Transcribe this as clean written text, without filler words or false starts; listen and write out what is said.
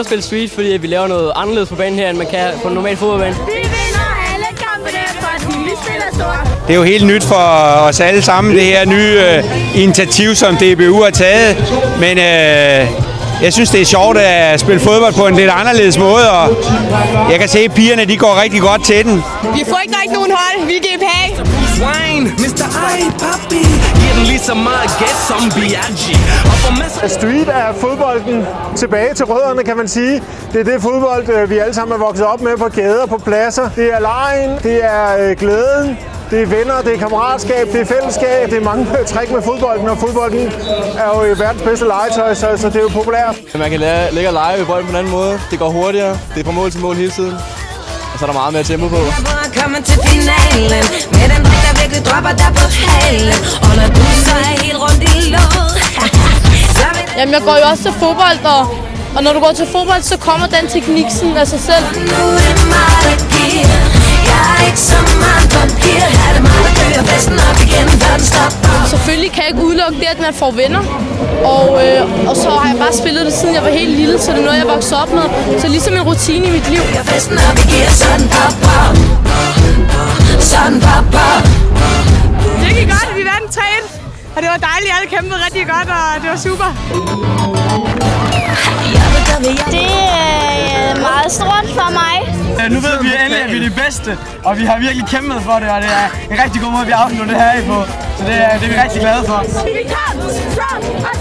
spille Street, fordi vi laver noget anderledes på banen her, end man kan på en normal fodboldbane. Vi vinder alle kampene, fordi vi spiller stort. Det er jo helt nyt for os alle sammen, det her nye initiativ, som DBU har taget. Men jeg synes, det er sjovt at spille fodbold på en lidt anderledes måde, og jeg kan se, at pigerne de går rigtig godt til den. Vi får ikke rigtig nogen hold, vi er GPA. Street er fodbolden tilbage til rødderne, kan man sige. Det er det fodbold, vi alle sammen er vokset op med på gader, på pladser. Det er legen, det er glæden, det er venner, det er kammeratskab, det er fællesskab, det er mange træk med fodbolden, og fodbolden er jo verdens bedste legetøj, så det er jo populært. Man kan ligge og lege ved bolden på en anden måde. Det går hurtigere, det er fra mål til mål hele tiden. Og så er der meget mere tempo på. Kommer til finalen med den drik, der virkelig dropper der på halen. Og når du så er helt rundt i låget. Jamen, jeg går jo også til fodbold, og når du går til fodbold, så kommer den teknik sådan af sig selv. Nu er det mig, der giver. Jeg er ikke så meget papir. Her er det mig, der kører festen op igen, før den stopper. Selvfølgelig kan jeg ikke udelukke det, at man får venner. Og så har jeg bare spillet det, siden jeg var helt lille, så det er noget, jeg voksede op med. Så ligesom en rutine i mit liv. Festen op, vi giver sådan popper. Sådan popper. Det gik godt, vi vandt 3-1. Og det var dejligt, alle kæmpede rigtig godt, og det var super. Det er meget stort for mig. Nu ved vi endelig, at vi er de bedste, og vi har virkelig kæmpet for det, og det er en rigtig god måde, vi afslutter det her på. Så det er vi rigtig glade for. Vi kommer strong og